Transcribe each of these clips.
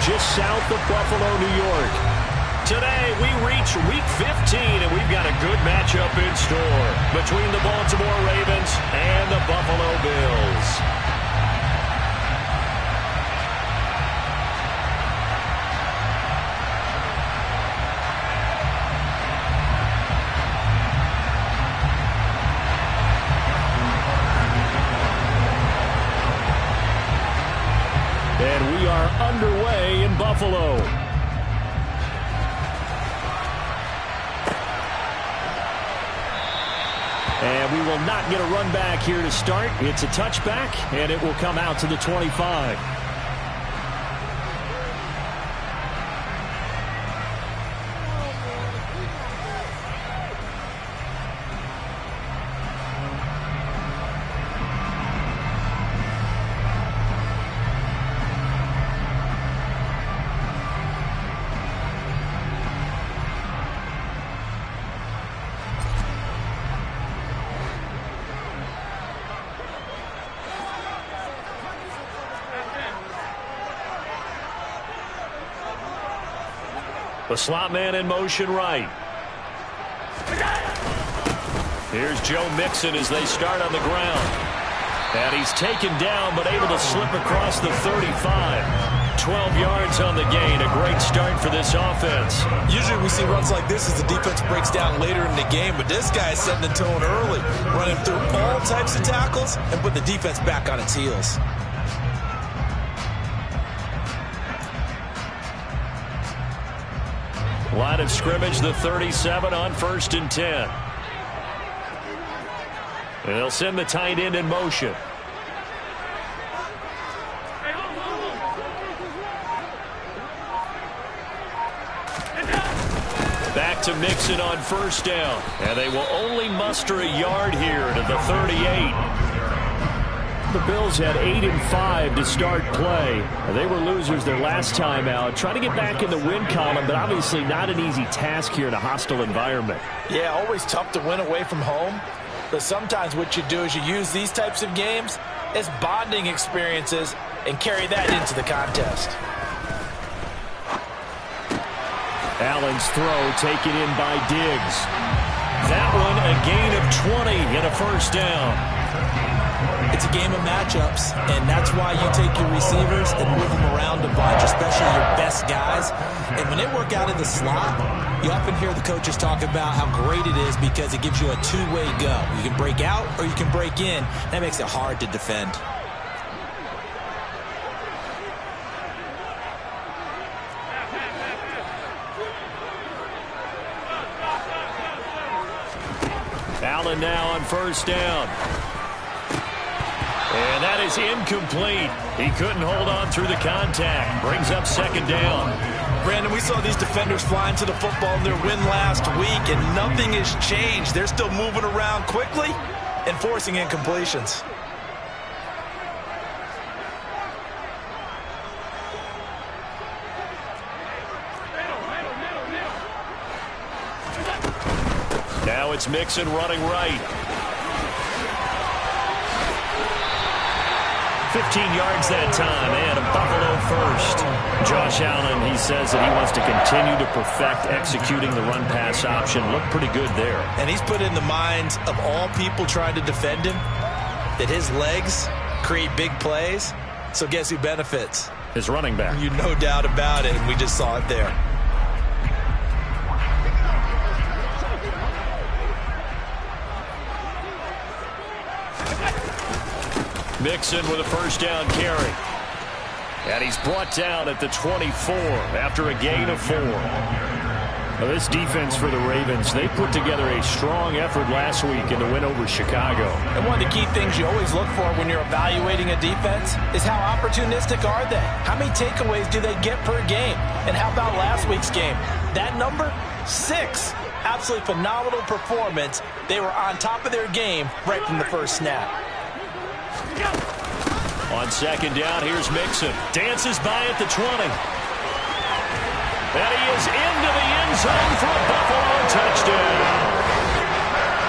just south of Buffalo, New York. Today, we reach Week 15, and we've got a good matchup in store between the Baltimore Ravens and the Buffalo Bills. And we are underway in Buffalo. And we will not get a run back here to start. It's a touchback, and it will come out to the 25. The slot man in motion right. Here's Joe Mixon as they start on the ground. And he's taken down but able to slip across the 35. 12 yards on the gain. A great start for this offense. Usually we see runs like this as the defense breaks down later in the game, but this guy is setting the tone early, running through all types of tackles and put the defense back on its heels. Line of scrimmage, the 37 on 1st and 10. And they'll send the tight end in motion. Back to Mixon on 1st down. And they will only muster a yard here to the 38. The Bills had 8-5 to start play. They were losers their last time out. Trying to get back in the win column, but obviously not an easy task here in a hostile environment. Yeah, always tough to win away from home. But sometimes what you do is you use these types of games as bonding experiences and carry that into the contest. Allen's throw taken in by Diggs. That one a gain of 20 and a 1st down. It's a game of matchups, and that's why you take your receivers and move them around a bunch, especially your best guys. And when they work out in the slot, you often hear the coaches talk about how great it is because it gives you a two-way go. You can break out or you can break in. That makes it hard to defend. Allen now on 1st down. And that is incomplete. He couldn't hold on through the contact. Brings up 2nd down. Brandon, we saw these defenders flying to the football in their win last week, and nothing has changed. They're still moving around quickly and forcing incompletions. Now it's Mixon running right. 15 yards that time, and a Buffalo 1st. Josh Allen, he says that he wants to continue to perfect executing the run-pass option. Looked pretty good there. And he's put in the minds of all people trying to defend him that his legs create big plays. So guess who benefits? His running back. You no doubt about it, and we just saw it there. Mixon with a 1st down carry. And he's brought down at the 24 after a gain of 4. Now this defense for the Ravens, they put together a strong effort last week in the win over Chicago. And one of the key things you always look for when you're evaluating a defense is how opportunistic are they? How many takeaways do they get per game? And how about last week's game? That number, 6. Absolutely phenomenal performance. They were on top of their game right from the first snap. On 2nd down, here's Mixon. Dances by at the 20. And he is into the end zone for a Buffalo touchdown.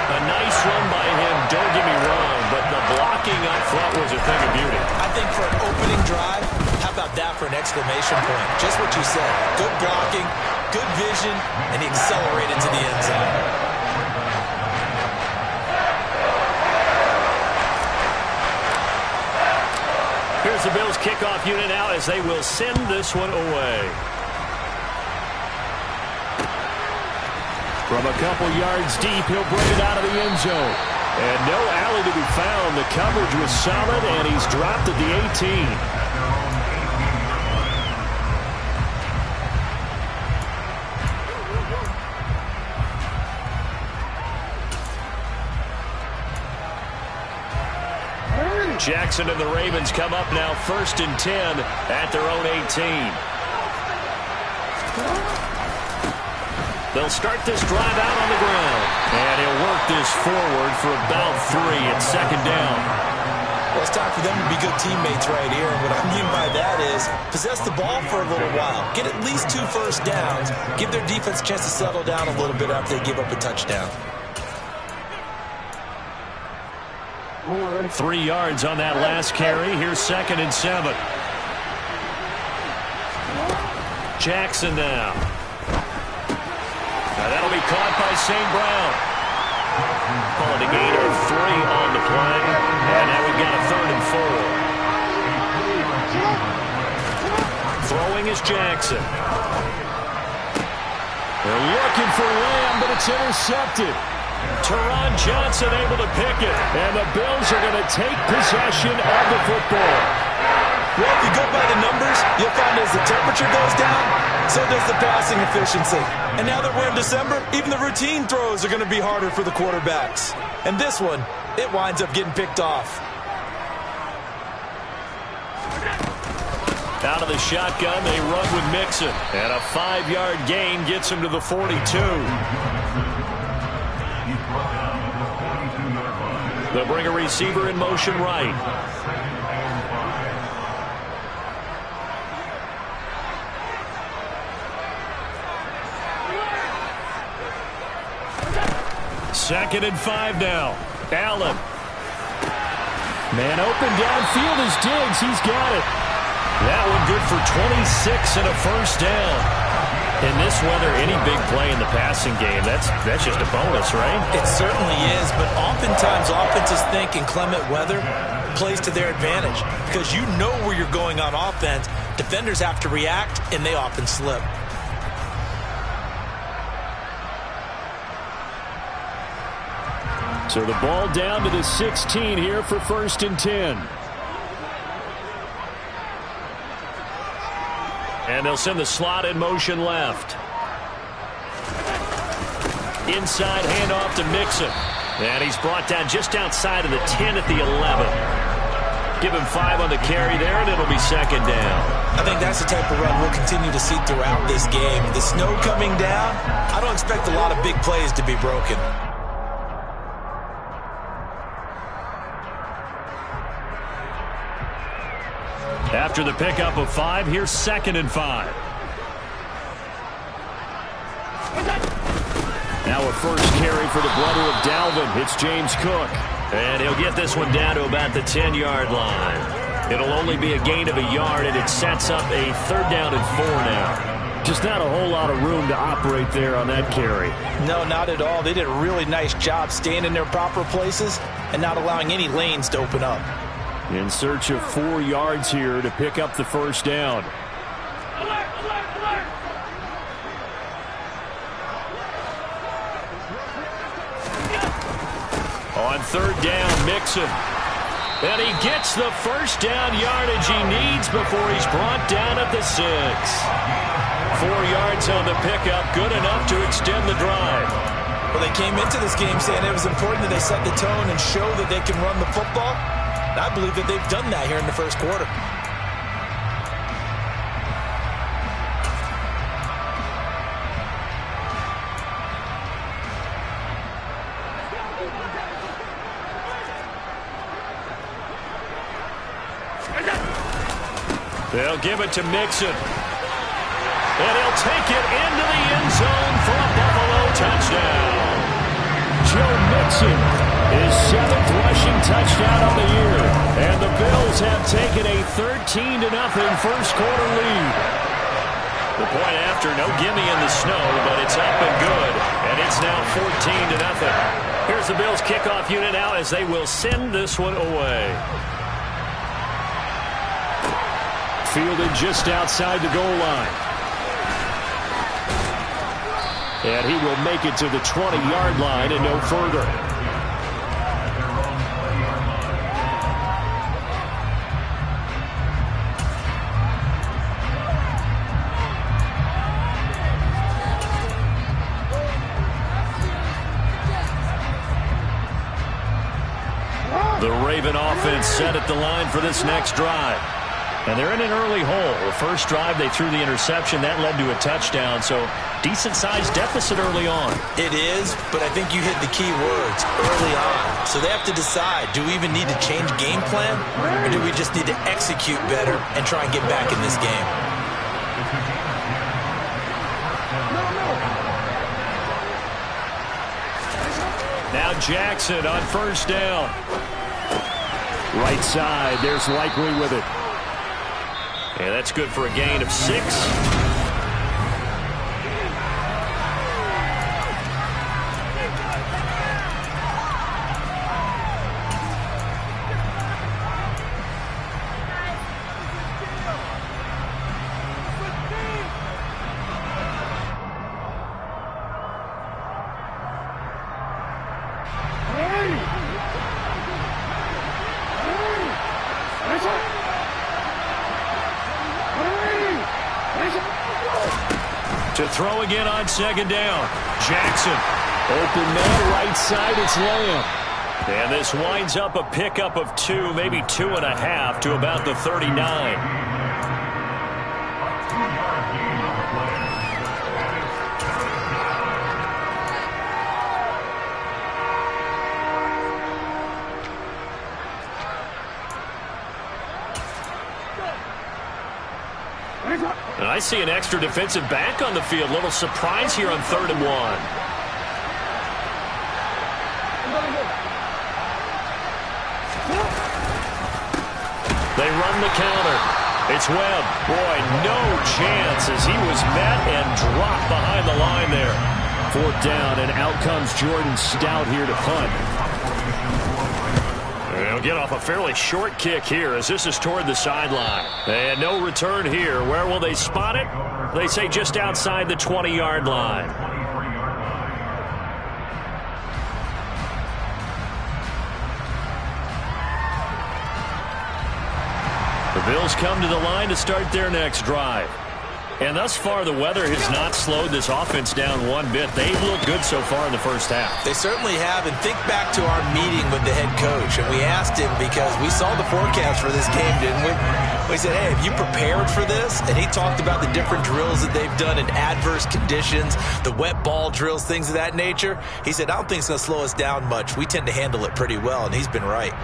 A nice run by him, don't get me wrong, but the blocking up front was a thing of beauty. I think for an opening drive, have about that for an exclamation point? Just what you said. Good blocking, good vision, and he accelerated to the end zone. Here's the Bills kickoff unit now as they will send this one away. From a couple yards deep, he'll bring it out of the end zone. And no alley to be found. The coverage was solid, and he's dropped at the 18. Jackson and the Ravens come up now 1st and 10 at their own 18. They'll start this drive out on the ground. And he'll work this forward for about 3 at 2nd down. Well, it's time for them to be good teammates right here. And what I mean by that is possess the ball for a little while. Get at least 2 first downs. Give their defense a chance to settle down a little bit after they give up a touchdown. 3 yards on that last carry. Here's 2nd and 7. Jackson now. Now that'll be caught by St. Brown. Calling a gain of 3 on the play. And now we've got a 3rd and 4. Throwing is Jackson. They're looking for Lamb, but it's intercepted. Teron Johnson able to pick it, and the Bills are going to take possession of the football. Well, if you go by the numbers, you'll find as the temperature goes down, so does the passing efficiency. And now that we're in December, even the routine throws are going to be harder for the quarterbacks. And this one, it winds up getting picked off. Out of the shotgun, they run with Mixon. And a 5-yard gain gets him to the 42. They'll bring a receiver in motion right. Second and 5 now. Allen. Man open downfield is Diggs. He's got it. That one good for 26 and a first down. In this weather, any big play in the passing game, that's just a bonus, right? It certainly is, but oftentimes offenses think inclement weather plays to their advantage because you know where you're going on offense. Defenders have to react, and they often slip. So the ball down to the 16 here for 1st and 10. And they'll send the slot in motion left. Inside handoff to Mixon. And he's brought down just outside of the 10 at the 11. Give him 5 on the carry there, and it'll be 2nd down. I think that's the type of run we'll continue to see throughout this game. The snow coming down, I don't expect a lot of big plays to be broken. After the pickup of 5, here's 2nd and 5. Now a first carry for the brother of Dalvin. It's James Cook. And he'll get this one down to about the 10-yard line. It'll only be a gain of a yard, and it sets up a 3rd down and 4 now. Just not a whole lot of room to operate there on that carry. No, not at all. They did a really nice job staying in their proper places and not allowing any lanes to open up. In search of 4 yards here to pick up the first down. On 3rd down, Mixon. And he gets the first down yardage he needs before he's brought down at the 6. 4 yards on the pickup, good enough to extend the drive. Well, they came into this game saying it was important that they set the tone and show that they can run the football. I believe that they've done that here in the first quarter. They'll give it to Mixon. And he'll take it into the end zone for a Buffalo touchdown. Joe Mixon His 7th rushing touchdown of the year. And the Bills have taken a 13-0 first quarter lead. The point after, no gimme in the snow, but it's up and good. And it's now 14-0. Here's the Bills kickoff unit now as they will send this one away. Fielded just outside the goal line. And he will make it to the 20-yard line and no further. The Raven offense set at the line for this next drive. And they're in an early hole. The first drive, they threw the interception. That led to a touchdown. So decent-sized deficit early on. It is, but I think you hit the key words early on. So they have to decide, do we even need to change game plan? Or do we just need to execute better and try and get back in this game? Now Jackson on first down. Right side, there's Likely with it. And that's good for a gain of 6. To throw again on second down. Jackson. Open man, right side, it's Lamb. And this winds up a pickup of 2, maybe 2.5 to about the 39. And I see an extra defensive back on the field. Little surprise here on 3rd and 1. They run the counter. It's Webb. Boy, no chance as he was met and dropped behind the line there. 4th down, and out comes Jordan Stout here to punt. They'll get off a fairly short kick here as this is toward the sideline. And no return here. Where will they spot it? They say just outside the 20-yard line. The Bills come to the line to start their next drive. And thus far, the weather has not slowed this offense down one bit. They've looked good so far in the first half. They certainly have. And think back to our meeting with the head coach. And we asked him because we saw the forecast for this game, didn't we? We said, hey, have you prepared for this? And he talked about the different drills that they've done in adverse conditions, the wet ball drills, things of that nature. He said, I don't think it's going to slow us down much. We tend to handle it pretty well, and he's been right.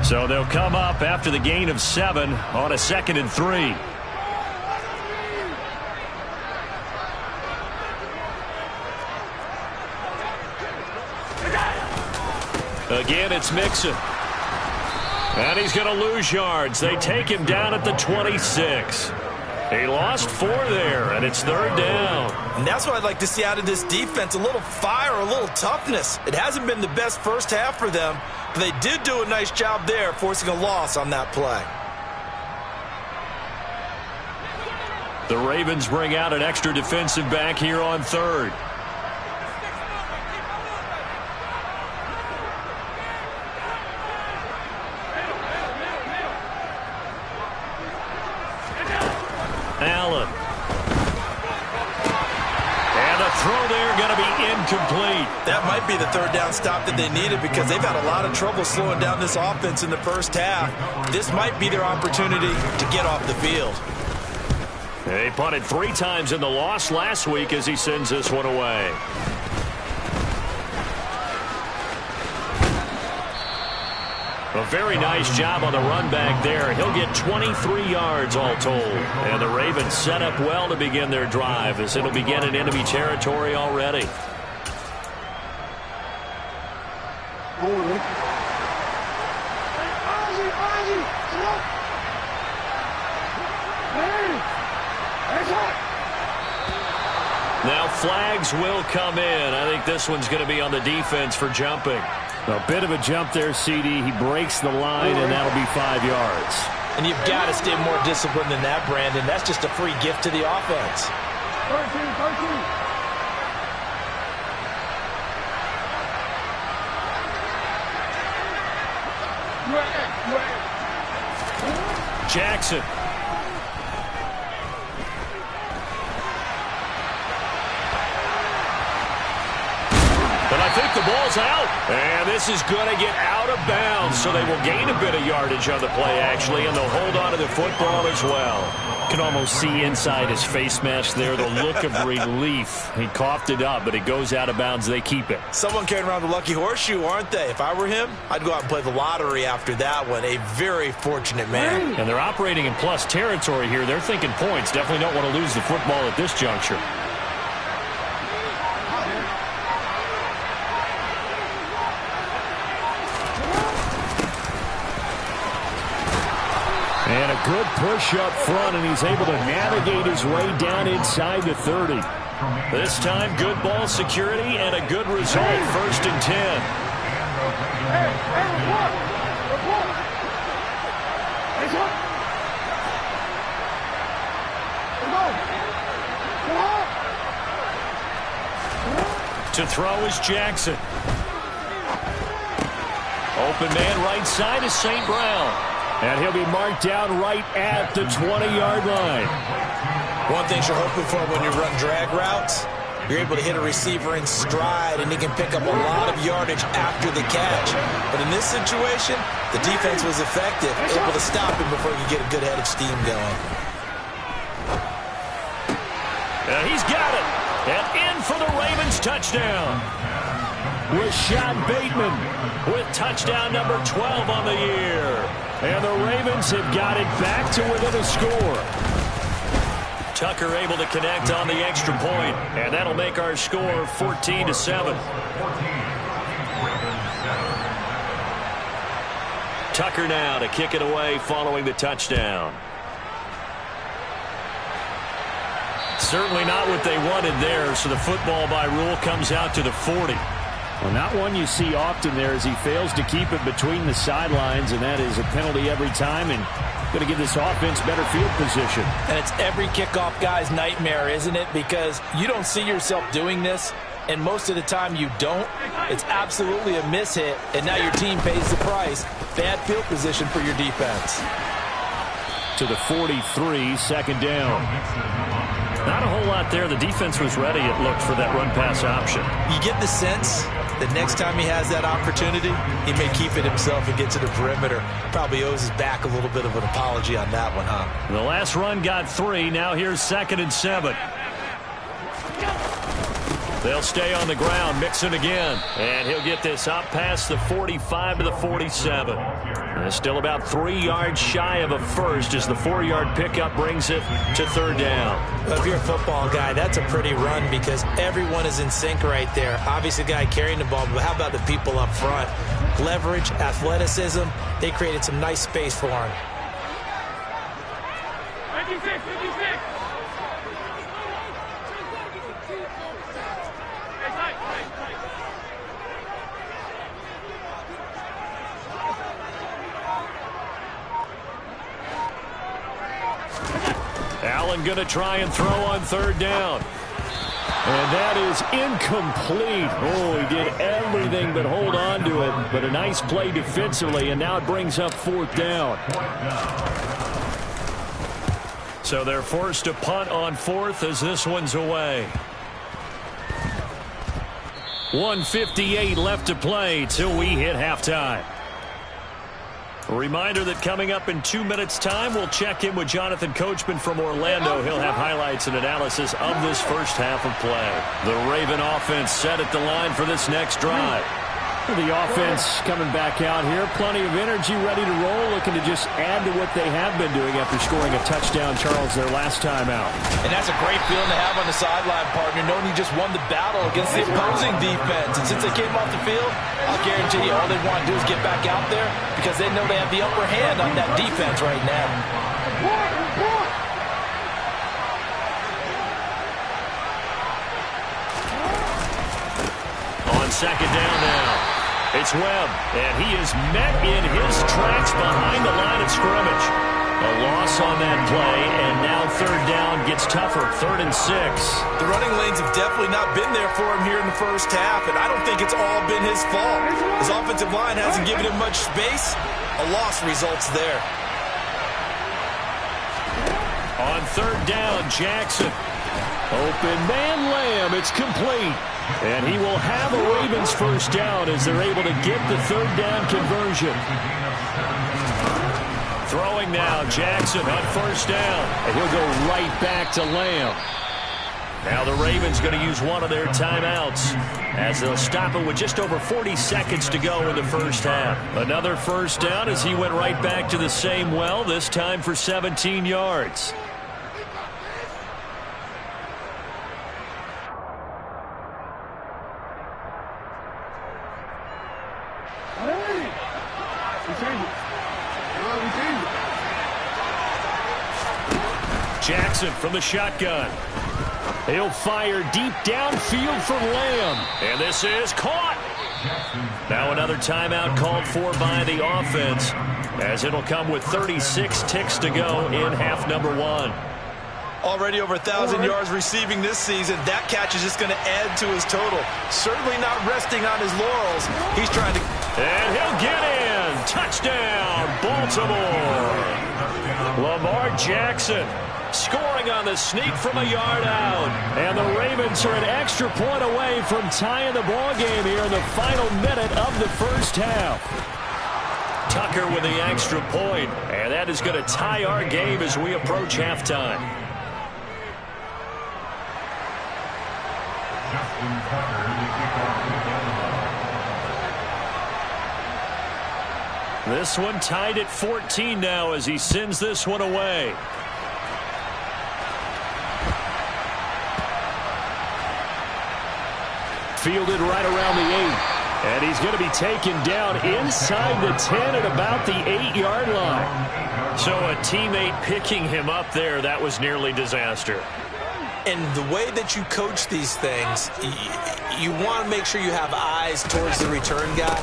So they'll come up after the gain of 7 on a 2nd and 3. Again, it's Mixon. And he's going to lose yards. They take him down at the 26. He lost 4 there, and it's 3rd down. And that's what I'd like to see out of this defense, a little fire, a little toughness. It hasn't been the best first half for them, but they did do a nice job there, forcing a loss on that play. The Ravens bring out an extra defensive back here on 3rd. Allen. And the throw there going to be incomplete. That might be the 3rd down stop that they needed because they've had a lot of trouble slowing down this offense in the first half. This might be their opportunity to get off the field. They punted 3 times in the loss last week as he sends this one away. A very nice job on the run back there. He'll get 23 yards all told. And the Ravens set up well to begin their drive as it'll begin in enemy territory already. Now flags will come in. I think this one's going to be on the defense for jumping. A bit of a jump there, CD. He breaks the line, and that'll be 5 yards. And you've got to stay more disciplined than that, Brandon. That's just a free gift to the offense. 13. Jackson. But I think the ball's out. And this is going to get out of bounds, so they will gain a bit of yardage on the play, actually, and they'll hold on to the football as well. Can almost see inside his face mask there the look of relief. He coughed it up, but it goes out of bounds. They keep it. Someone carrying around the lucky horseshoe, aren't they? If I were him, I'd go out and play the lottery after that one. A very fortunate man. And they're operating in plus territory here. They're thinking points. Definitely don't want to lose the football at this juncture. And a good push up front, and he's able to navigate his way down inside the 30. This time, good ball security and a good result. 1st and 10. To throw is Jackson. Open man right side is St. Brown. And he'll be marked down right at the 20-yard line. One thing you're hoping for when you run drag routes, you're able to hit a receiver in stride, and he can pick up a lot of yardage after the catch. But in this situation, the defense was effective, able to stop him before he could get a good head of steam going. He's got it. And in for the Ravens touchdown. Rashad Bateman with touchdown number 12 on the year. And the Ravens have got it back to within a score. Tucker able to connect on the extra point, and that'll make our score 14-7. Tucker now to kick it away following the touchdown. Certainly not what they wanted there, so the football by rule comes out to the 40. Well, not one you see often there as he fails to keep it between the sidelines, and that is a penalty every time, and going to give this offense better field position. And it's every kickoff guy's nightmare, isn't it? Because you don't see yourself doing this, and most of the time you don't. It's absolutely a mishit, and now your team pays the price. Bad field position for your defense. To the 43, 2nd down. Not a whole lot there. The defense was ready, it looked, for that run-pass option. You get the sense that next time he has that opportunity, he may keep it himself and get to the perimeter. Probably owes his back a little bit of an apology on that one, huh? The last run got 3. Now here's 2nd and 7. They'll stay on the ground. Mixon again. And he'll get this up past the 45 to the 47. And still about 3 yards shy of a first as the 4-yard pickup brings it to 3rd down. Well, if you're a football guy, that's a pretty run because everyone is in sync right there. Obviously, the guy carrying the ball, but how about the people up front? Leverage, athleticism, they created some nice space for him. 56. Allen going to try and throw on 3rd down. And that is incomplete. Oh, he did everything but hold on to it. But a nice play defensively, and now it brings up 4th down. So they're forced to punt on 4th as this one's away. 1:58 left to play till we hit halftime. A reminder that coming up in 2 minutes' time, we'll check in with Jonathan Coachman from Orlando. He'll have highlights and analysis of this first half of play. The Raven offense set at the line for this next drive. The offense coming back out here. Plenty of energy, ready to roll, looking to just add to what they have been doing after scoring a touchdown, Charles, their last time out. And that's a great feeling to have on the sideline, partner, knowing you just won the battle against the opposing defense. And since they came off the field, I'll guarantee you all they want to do is get back out there because they know they have the upper hand on that defense right now. On second down now, it's Webb, and he is met in his tracks behind the line of scrimmage. A loss on that play, and now third down gets tougher, 3rd and 6. The running lanes have definitely not been there for him here in the first half, and I don't think it's all been his fault. His offensive line hasn't given him much space. A loss results there. On third down, Jackson. Open man, Lamb. It's complete. And he will have a Ravens first down as they're able to get the third down conversion. Throwing now, Jackson on first down. And he'll go right back to Lamb. Now the Ravens going to use one of their timeouts as they'll stop it with just over 40 seconds to go in the first half. Another first down as he went right back to the same well, this time for 17 yards. Jackson from the shotgun. He'll fire deep downfield for Lamb. And this is caught. Now another timeout called for by the offense as it'll come with 36 ticks to go in half number 1. Already over 1,000 yards receiving this season. That catch is just going to add to his total. Certainly not resting on his laurels. He's trying to... And he'll get in. Touchdown, Baltimore. Lamar Jackson scoring on the sneak from a yard out. And the Ravens are an extra point away from tying the ball game here in the final minute of the first half. Tucker with the extra point, and that is going to tie our game as we approach halftime. This one tied at 14 now as he sends this one away. Fielded right around the 8. And he's going to be taken down inside the 10 at about the 8-yard line. So a teammate picking him up there, that was nearly disaster. And the way that you coach these things, you want to make sure you have eyes towards the return guy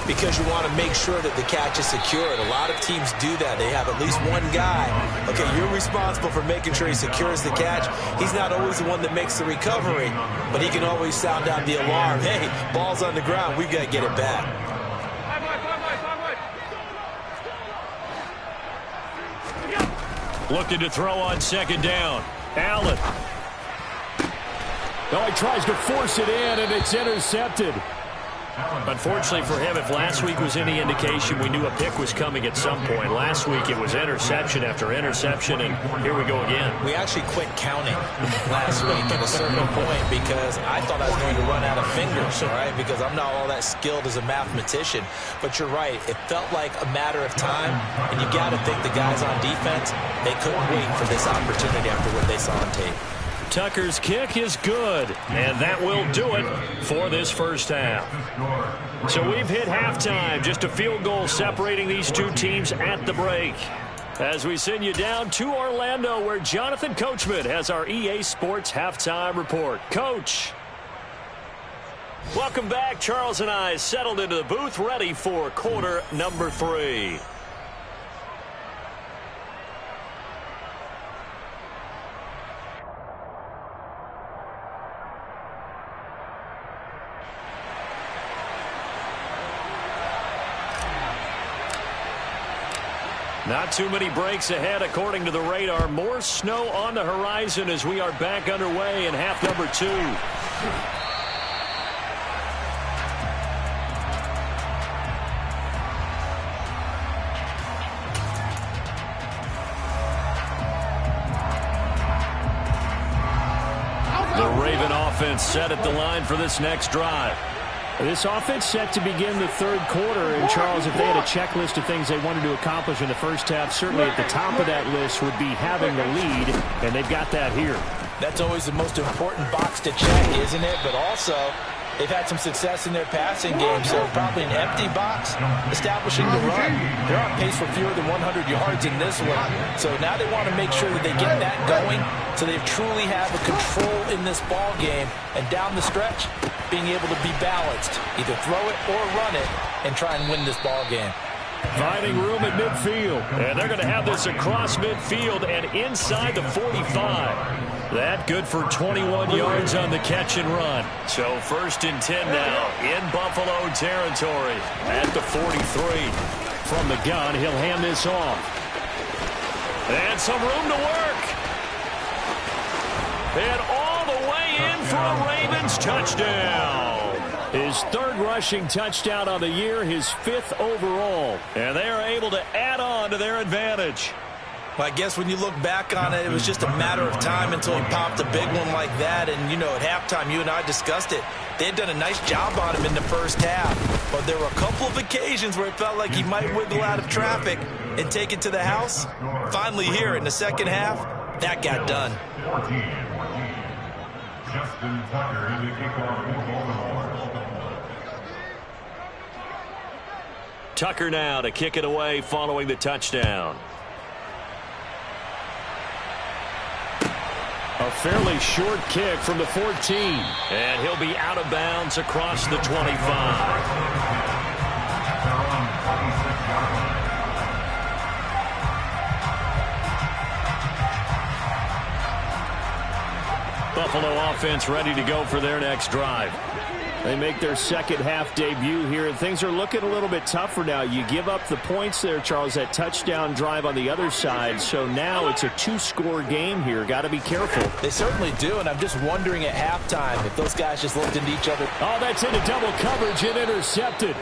because you want to make sure that the catch is secured. A lot of teams do that. They have at least one guy. Okay, you're responsible for making sure he secures the catch. He's not always the one that makes the recovery, but he can always sound out the alarm. Hey, ball's on the ground. We've got to get it back. Looking to throw on second down. Allen. Oh, he tries to force it in, and it's intercepted. Unfortunately for him, if last week was any indication, we knew a pick was coming at some point. Last week it was interception after interception, and here we go again. We actually quit counting last week at a certain point because I thought I was going to run out of fingers, all right, because I'm not all that skilled as a mathematician. But you're right. It felt like a matter of time, and you got to think the guys on defense, they couldn't wait for this opportunity after what they saw on tape. Tucker's kick is good, and that will do it for this first half. So we've hit halftime, just a field goal separating these two teams at the break. As we send you down to Orlando, where Jonathan Coachman has our EA Sports halftime report. Coach. Welcome back. Charles and I settled into the booth, ready for quarter number 3. Not too many breaks ahead according to the radar. More snow on the horizon as we are back underway in half number 2. The Raven offense set at the line for this next drive. This offense set to begin the third quarter. And, Charles, if they had a checklist of things they wanted to accomplish in the first half, certainly at the top of that list would be having the lead, and they've got that here. That's always the most important box to check, isn't it? But also, they've had some success in their passing game, so probably an empty box establishing the run. They're on pace for fewer than 100 yards in this one. So now they want to make sure that they get that going so they truly have a control in this ball game. And down the stretch, being able to be balanced. Either throw it or run it and try and win this ball game. Finding room at midfield. And they're going to have this across midfield and inside the 45. That good for 21 yards on the catch and run. So 1st and 10 now in Buffalo territory at the 43. From the gun, he'll hand this off. And some room to work. And all the way in for a Ravens touchdown. His 3rd rushing touchdown on the year, his 5th overall. And they are able to add on to their advantage. Well, I guess when you look back on it, it was just a matter of time until he popped a big one like that. And, you know, at halftime, you and I discussed it. They had done a nice job on him in the first half. But there were a couple of occasions where it felt like he might wiggle out of traffic and take it to the house. Finally here in the second half, that got done. Justin Tucker in the kickoff. Tucker now to kick it away following the touchdown. A fairly short kick from the 14. And he'll be out of bounds across the 25. Buffalo offense ready to go for their next drive. They make their second half debut here, and things are looking a little bit tougher now. You give up the points there, Charles, that touchdown drive on the other side. So now it's a 2-score game here. Got to be careful. They certainly do, and I'm just wondering at halftime if those guys just looked into each other. Oh, that's into double coverage and intercepted.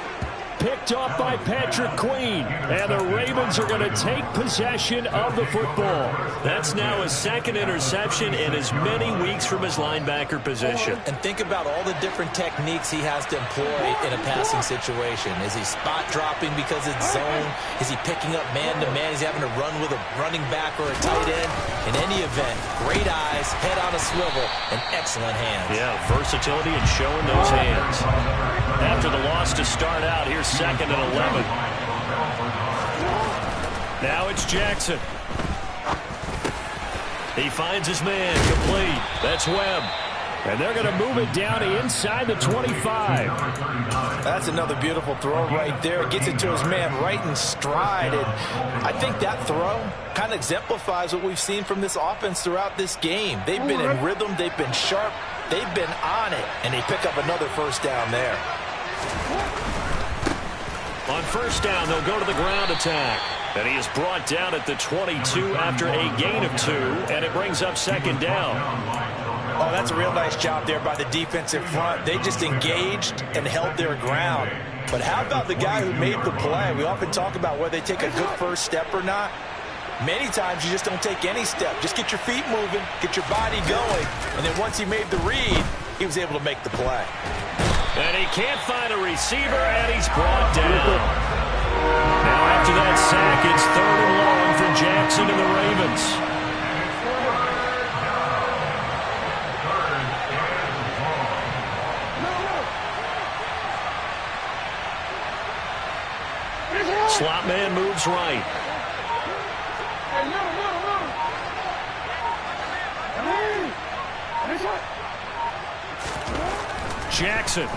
Picked off by Patrick Queen. And the Ravens are going to take possession of the football. That's now his 2nd interception in as many weeks from his linebacker position. And think about all the different techniques he has to employ in a passing situation. Is he spot dropping because it's zone? Is he picking up man-to-man? Is he having to run with a running back or a tight end? In any event, great eyes, head on a swivel, and excellent hands. Yeah, versatility and showing those hands. After the loss to start out, here's 2nd and 11. Now it's Jackson. He finds his man complete. That's Webb. And they're going to move it down to inside the 25. That's another beautiful throw right there. Gets it to his man right in stride. And I think that throw kind of exemplifies what we've seen from this offense throughout this game. They've been in rhythm. They've been sharp. They've been on it. And they pick up another first down there. On first down, they'll go to the ground attack. And he is brought down at the 22 after a gain of 2. And it brings up 2nd down. Oh, that's a real nice job there by the defensive front. They just engaged and held their ground. But how about the guy who made the play? We often talk about whether they take a good first step or not. Many times you just don't take any step. Just get your feet moving, get your body going. And then once he made the read, he was able to make the play. And he can't find a receiver, and he's brought down. Now after that sack, it's 3rd and long for Jackson and the Ravens. Slot man moves right. Jackson.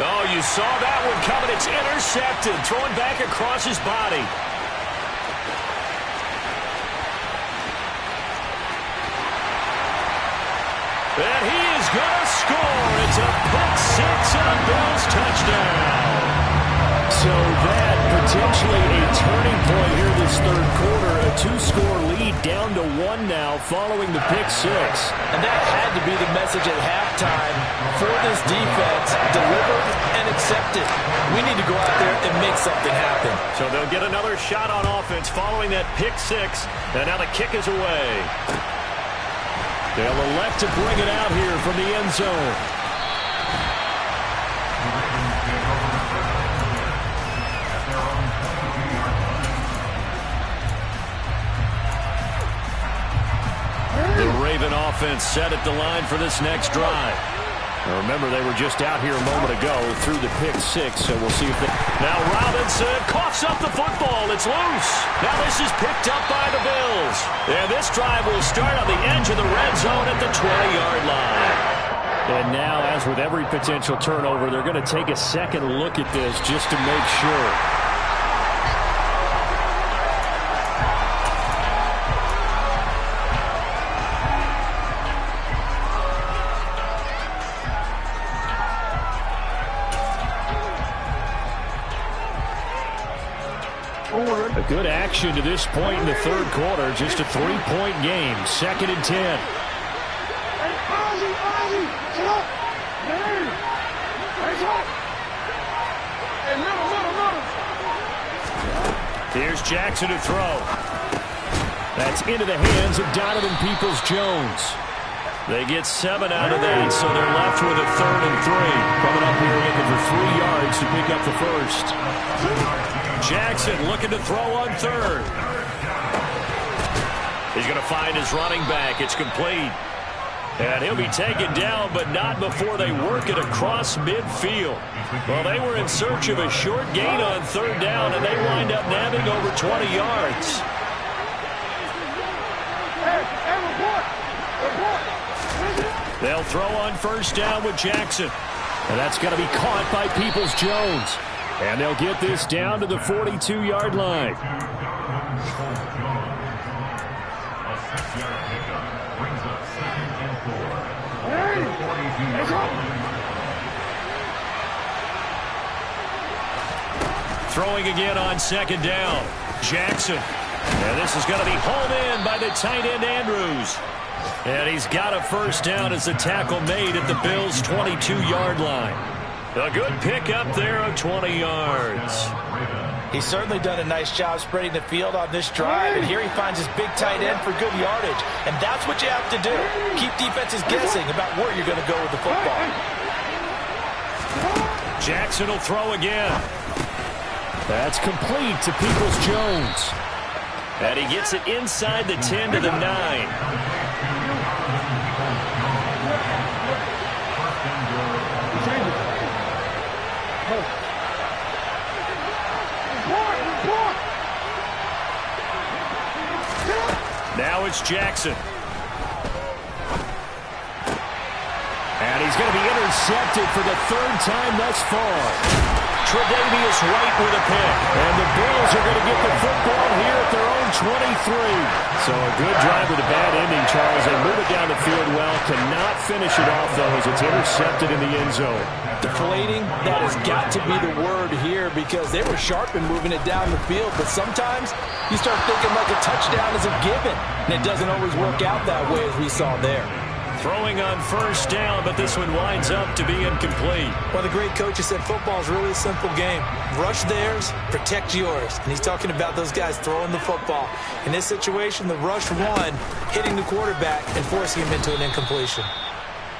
Oh, you saw that one coming. It's intercepted. Thrown back across his body. And he is going to score. It's a pick 6 and a Bills touchdown. So that potentially a turning point here this third quarter. A 2-score lead down to 1 now following the pick 6. And that had to be the message at halftime for this defense. Deliver and accept it. We need to go out there and make something happen. So they'll get another shot on offense following that pick 6. And now the kick is away. They'll elect to bring it out here from the end zone. The Raven offense set at the line for this next drive. Now remember, they were just out here a moment ago through the pick six, so we'll see if they... Now Robinson coughs up the football. It's loose. Now this is picked up by the Bills. And this drive will start on the edge of the red zone at the 20-yard line. And now, as with every potential turnover, they're going to take a second look at this just to make sure. A good action to this point in the third quarter. Just a 3-point game. 2nd and 10. Here's Jackson to throw. That's into the hands of Donovan Peoples-Jones. They get 7 out of that, so they're left with a 3rd and 3. Coming up here looking for 3 yards to pick up the first. Jackson looking to throw on 3rd. He's going to find his running back. It's complete. And he'll be taken down, but not before they work it across midfield. Well, they were in search of a short gain on 3rd down, and they wind up nabbing over 20 yards. They'll throw on 1st down with Jackson. And that's going to be caught by Peoples-Jones. And they'll get this down to the 42-yard line. Throwing again on 2nd down. Jackson. And this is going to be hauled in by the tight end Andrews. And he's got a 1st down as the tackle made at the Bills' 22-yard line. A good pick up there of 20 yards. He's certainly done a nice job spreading the field on this drive, and here he finds his big tight end for good yardage. And that's what you have to do. Keep defenses guessing about where you're going to go with the football. Jackson will throw again. That's complete to Peoples-Jones. And he gets it inside the 10 to the 9. Now it's Jackson. And he's going to be intercepted for the 3rd time thus far. Tre'Davious White with a pick. And the Bills are going to get the football here at their own 23. So a good drive with a bad ending, Charles. They move it down the field well. Cannot finish it off, though, as it's intercepted in the end zone. Deflating, that has got to be the word here because they were sharp in moving it down the field. But sometimes you start thinking like a touchdown is a given. And it doesn't always work out that way as we saw there. Throwing on 1st down, but this one winds up to be incomplete. Well, the great coach has said football is really a simple game. Rush theirs, protect yours. And he's talking about those guys throwing the football. In this situation, the rush won, hitting the quarterback and forcing him into an incompletion.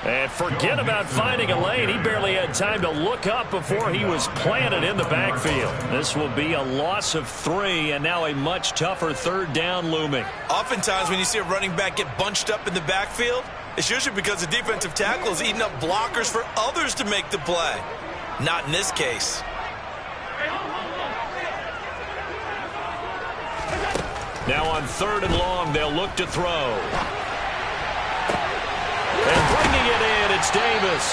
And forget about finding a lane. He barely had time to look up before he was planted in the backfield. This will be a loss of 3, and now a much tougher 3rd down looming. Oftentimes when you see a running back get bunched up in the backfield, it's usually because the defensive tackle is eating up blockers for others to make the play. Not in this case. Now on 3rd and long, they'll look to throw. And bringing it in, it's Davis.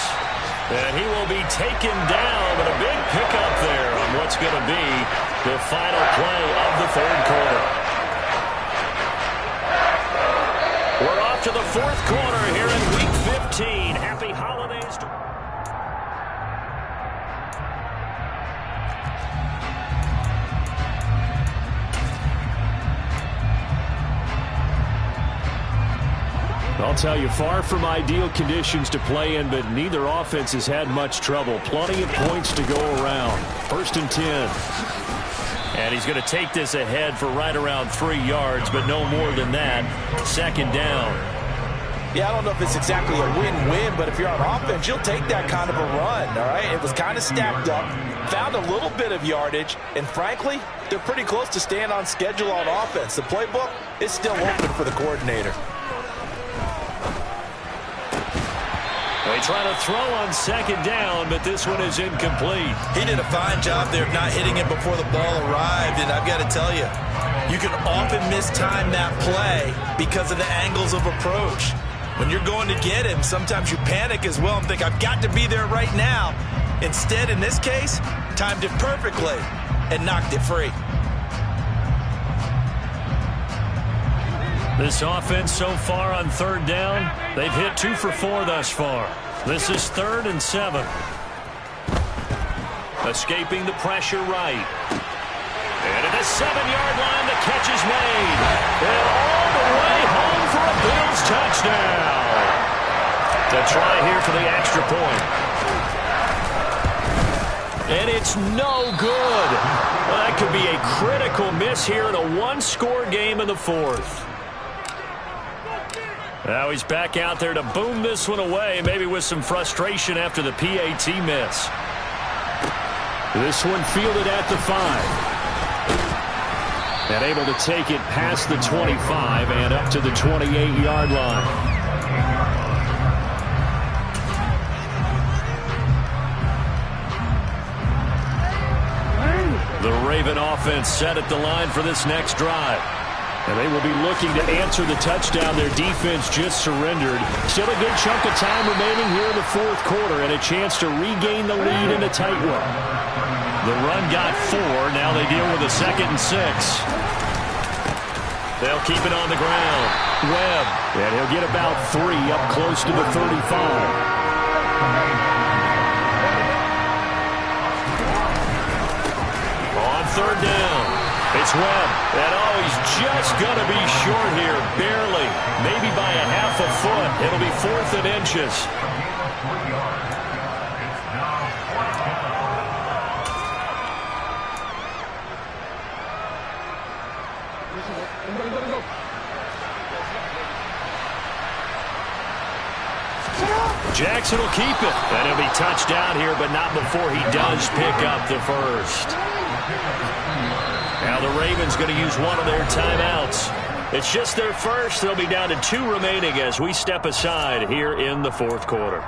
And he will be taken down, but a big pickup there on what's going to be the final play of the 3rd quarter. We're off to the 4th quarter here in Week 15. Happy holidays to... I'll tell you, far from ideal conditions to play in, but neither offense has had much trouble. Plenty of points to go around. 1st and 10. And he's going to take this ahead for right around 3 yards, but no more than that. 2nd down. Yeah, I don't know if it's exactly a win-win, but if you're on offense, you'll take that kind of a run, all right? It was kind of stacked up, found a little bit of yardage, and frankly, they're pretty close to staying on schedule on offense. The playbook is still open for the coordinator. They try to throw on second down, but this one is incomplete. He did a fine job there of not hitting it before the ball arrived, and I've got to tell you, you can often mistime that play because of the angles of approach. When you're going to get him, sometimes you panic as well and think, I've got to be there right now. Instead, in this case, timed it perfectly and knocked it free. This offense so far on third down, they've hit 2 for 4 thus far. This is 3rd and 7. Escaping the pressure right. And at the 7-yard line, the catch is made. And all the way home for a Bills touchdown. To try here for the extra point. And it's no good. Well, that could be a critical miss here in a one-score game in the 4th. Now he's back out there to boom this one away, maybe with some frustration after the PAT miss. This one fielded at the 5. And able to take it past the 25 and up to the 28-yard line. The Raven offense set at the line for this next drive. And they will be looking to answer the touchdown their defense just surrendered. Still a good chunk of time remaining here in the 4th quarter and a chance to regain the lead in a tight one. The run got 4. Now they deal with a 2nd and 6. They'll keep it on the ground. Webb. And he'll get about 3 up close to the 35. On 3rd down. It's Webb. And oh, he's just going to be short here. Barely. Maybe by a half a foot. It'll be 4th and inches. Jackson will keep it. And he'll be touched down here, but not before he does pick up the first. Now the Ravens going to use one of their timeouts. It's just their first. They'll be down to 2 remaining as we step aside here in the 4th quarter.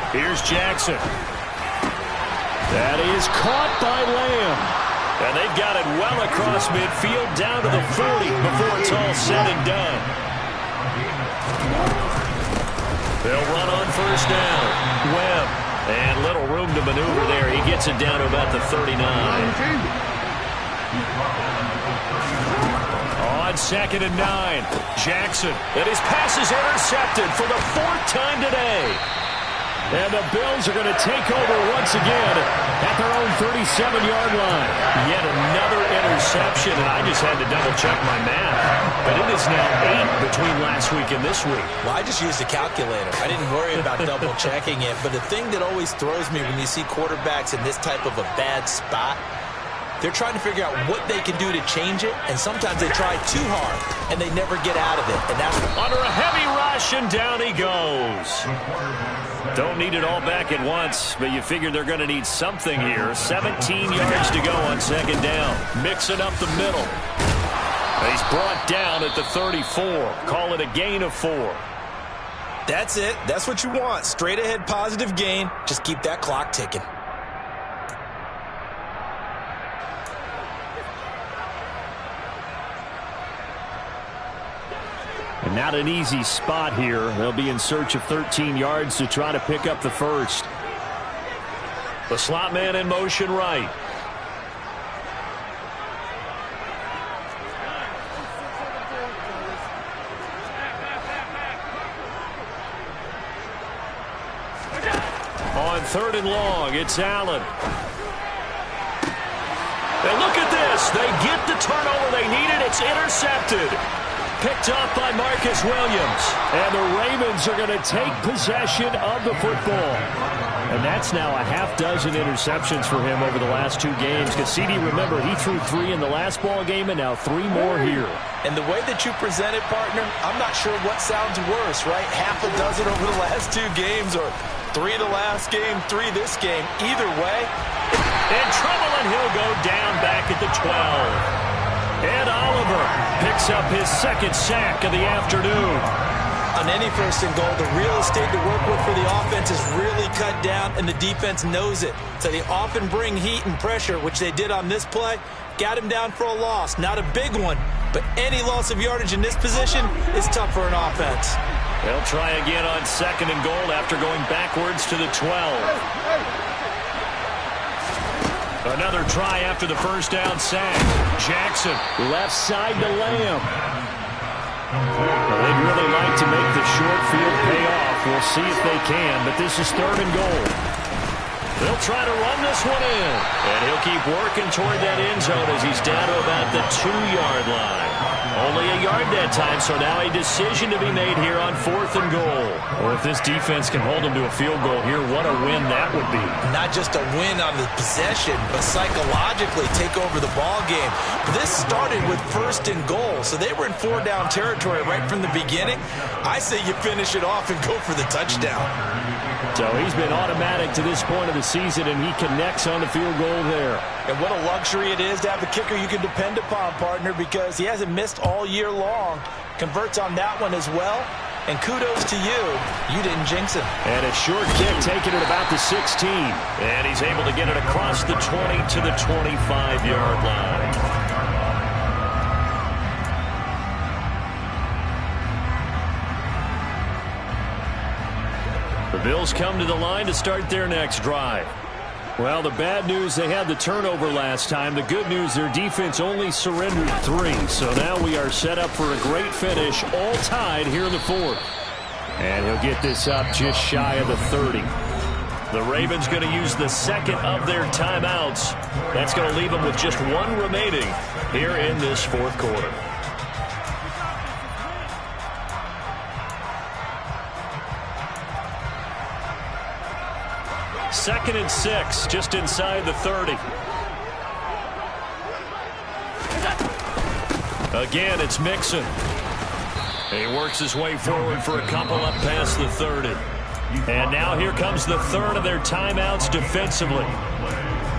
Here's Jackson. That is caught by Lamb. And they've got it well across midfield down to the 40 before it's all said and done. They'll run on 1st down. Webb. And little room to maneuver there. He gets it down to about the 39. On 2nd and 9. Jackson. And his pass is intercepted for the 4th time today. And the Bills are going to take over once again at their own 37-yard line. Yet another interception, and I just had to double-check my math. But it is now 8 between last week and this week. Well, I just used a calculator. I didn't worry about double-checking it. But the thing that always throws me when you see quarterbacks in this type of a bad spot, they're trying to figure out what they can do to change it, and sometimes they try too hard, and they never get out of it. And that's under a heavy rush, and down he goes. Don't need it all back at once, but you figure they're going to need something here. 17 yards to go on 2nd down. Mixing up the middle. He's brought down at the 34. Call it a gain of 4. That's it. That's what you want. Straight ahead positive gain. Just keep that clock ticking. And not an easy spot here. They'll be in search of 13 yards to try to pick up the first. The slot man in motion right. On 3rd and long, it's Allen. And look at this. this. They get the turnover they needed. It's intercepted. Picked up by Marcus Williams. And the Ravens are going to take possession of the football. And that's now a half dozen interceptions for him over the last 2 games. Because CD, remember, he threw 3 in the last ball game and now 3 more here. And the way that you present it, partner, I'm not sure what sounds worse, right? Half a dozen over the last 2 games or 3 the last game, 3 this game. Either way. In trouble, and he'll go down back at the 12. Ed Oliver picks up his 2nd sack of the afternoon. On any 1st and goal, the real estate to work with for the offense is really cut down, and the defense knows it. So they often bring heat and pressure, which they did on this play. Got him down for a loss. Not a big one, but any loss of yardage in this position is tough for an offense. They'll try again on 2nd and goal after going backwards to the 12. Another try after the 1st down sack. Jackson, left side to Lamb. Well, they'd really like to make the short field pay off. We'll see if they can, but this is 3rd and goal. They'll try to run this one in. And he'll keep working toward that end zone as he's down to about the 2-yard line. Only a yard that time, so now a decision to be made here on 4th and goal. Well, if this defense can hold them to a field goal here, what a win that would be. Not just a win on the possession, but psychologically take over the ball game. This started with 1st and goal, so they were in 4-down territory right from the beginning. I say you finish it off and go for the touchdown. So he's been automatic to this point of the season, and he connects on the field goal there. And what a luxury it is to have a kicker you can depend upon, partner, because he hasn't missed all year long. Converts on that one as well. And kudos to you. You didn't jinx him. And a short kick taken at about the 16. And he's able to get it across the 20 to the 25-yard line. The Bills come to the line to start their next drive. Well, the bad news, they had the turnover last time. The good news, their defense only surrendered 3. So now we are set up for a great finish, all tied here in the 4th. And he'll get this up just shy of the 30. The Ravens going to use the 2nd of their timeouts. That's going to leave them with just 1 remaining here in this 4th quarter. Second and 6, just inside the 30. Again, it's Mixon. He works his way forward for a couple up past the 30. And now here comes the 3rd of their timeouts defensively.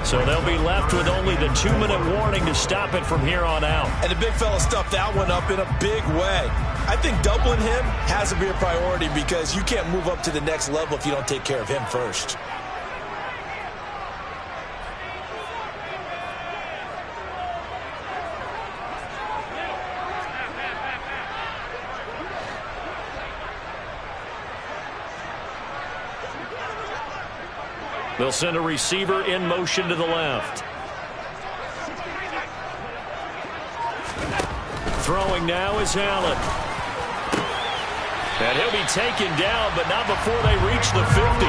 So they'll be left with only the 2-minute warning to stop it from here on out. And the big fella stuffed that one up in a big way. I think doubling him has to be a priority because you can't move up to the next level if you don't take care of him first. They'll send a receiver in motion to the left. Throwing now is Allen. And he'll be taken down, but not before they reach the 50.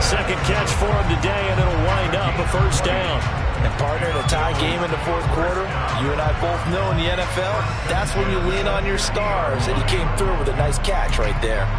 2nd catch for him today, and it'll wind up a 1st down. And partner, in a tie game in the 4th quarter, you and I both know in the NFL, that's when you lean on your stars. And he came through with a nice catch right there.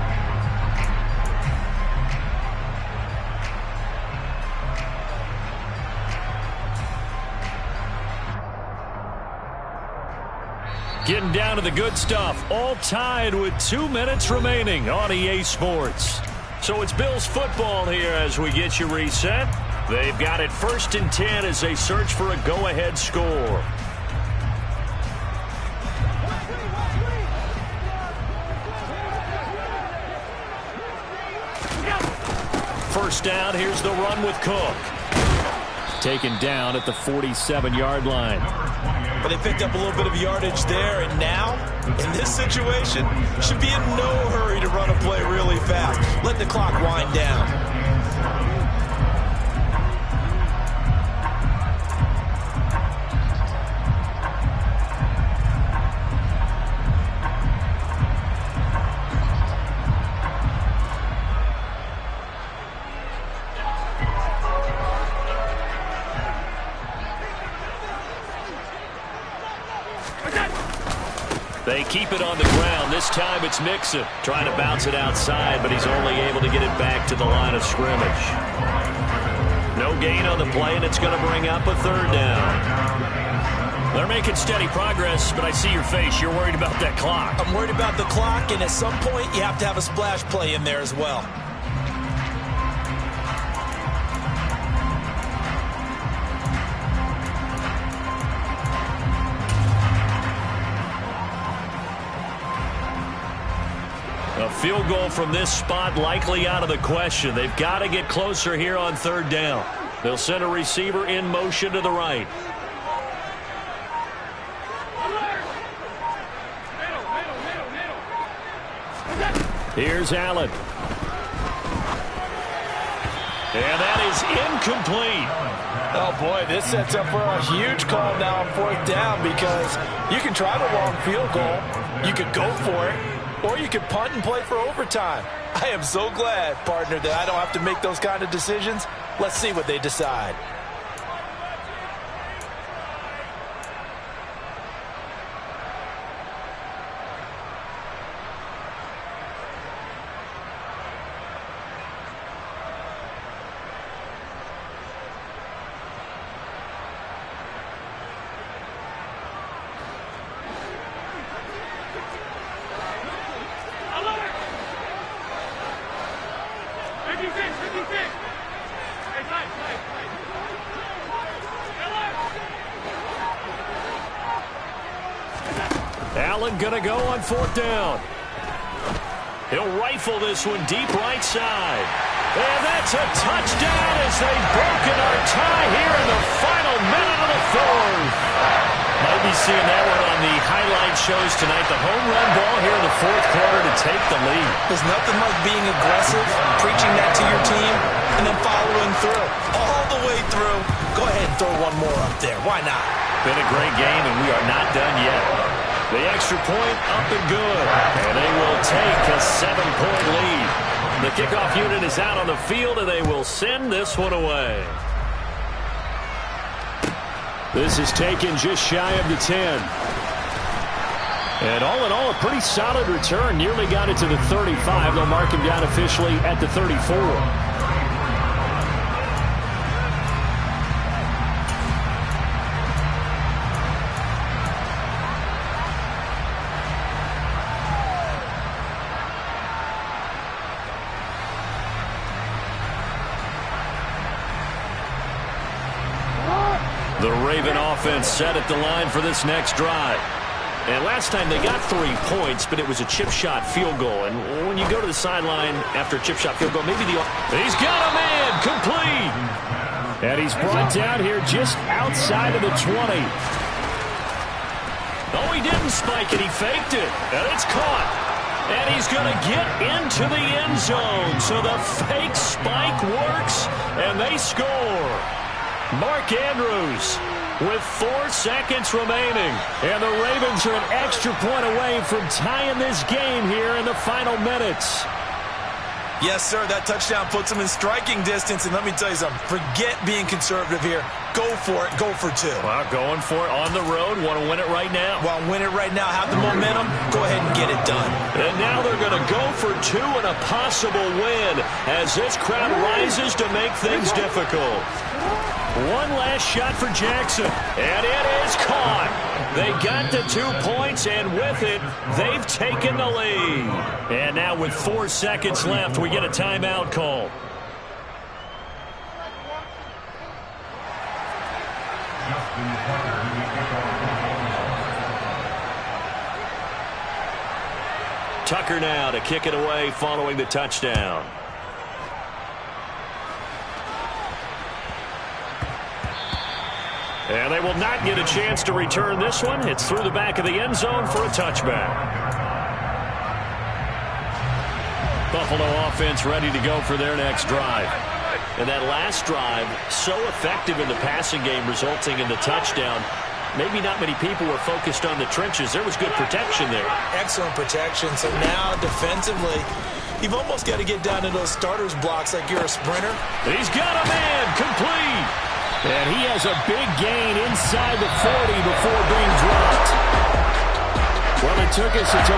Getting down to the good stuff, all tied with 2 minutes remaining on EA Sports. So it's Bills football here as we get you reset. They've got it 1st and 10 as they search for a go-ahead score. First down, here's the run with Cook. Taken down at the 47-yard line. But they picked up a little bit of yardage there, and now, in this situation, should be in no hurry to run a play really fast. Let the clock wind down. They keep it on the ground. This time it's Mixon trying to bounce it outside, but he's only able to get it back to the line of scrimmage. No gain on the play, and it's going to bring up a third down. They're making steady progress, but I see your face. You're worried about that clock. I'm worried about the clock, and at some point you have to have a splash play in there as well. A field goal from this spot likely out of the question. They've got to get closer here on third down. They'll send a receiver in motion to the right. Here's Allen. And that is incomplete. Oh, boy, this sets up for a huge call now on fourth down because you can try the long field goal. You could go for it. Or you could punt and play for overtime. I am so glad, partner, that I don't have to make those kind of decisions. Let's see what they decide. Allen going to go on fourth down. He'll rifle this one deep right side. And that's a touchdown as they've broken our tie here in the final minute of the fourth. Might be seeing that one on the highlight shows tonight. The home run ball here in the fourth quarter to take the lead. There's nothing like being aggressive, preaching that to your team, and then following through. All the way through. Go ahead and throw one more up there. Why not? Been a great game, and we are not done yet. The extra point up and good. And they will take a 7-point lead. The kickoff unit is out on the field, and they will send this one away. This is taken just shy of the 10. And all in all, a pretty solid return. Nearly got it to the 35. They'll mark him down officially at the 34. The Raven offense set at the line for this next drive. And last time they got 3 points, but it was a chip shot field goal. And when you go to the sideline after a chip shot field goal, maybe he's got a man complete. And he's brought down here just outside of the 20. Oh, he didn't spike it. He faked it. And it's caught. And he's going to get into the end zone. So the fake spike works, and they score. Mark Andrews with 4 seconds remaining. And the Ravens are an extra point away from tying this game here in the final minutes. Yes, sir, that touchdown puts them in striking distance. And let me tell you something, forget being conservative here. Go for it, go for 2. Well, going for it on the road. Want to win it right now. Well, win it right now, have the momentum, go ahead and get it done. And now they're going to go for 2 and a possible win as this crowd rises to make things difficult. One last shot for Jackson, and it is caught. They got the 2 points, and with it, they've taken the lead. And now with 4 seconds left, we get a timeout call. Tucker now to kick it away following the touchdown. And they will not get a chance to return this one. It's through the back of the end zone for a touchback. Buffalo offense ready to go for their next drive. And that last drive, so effective in the passing game, resulting in the touchdown. Maybe not many people were focused on the trenches. There was good protection there. Excellent protection. So now defensively, you've almost got to get down to those starters blocks like you're a sprinter. He's got a man complete. And he has a big gain inside the 40 before being dropped. Well, it took us until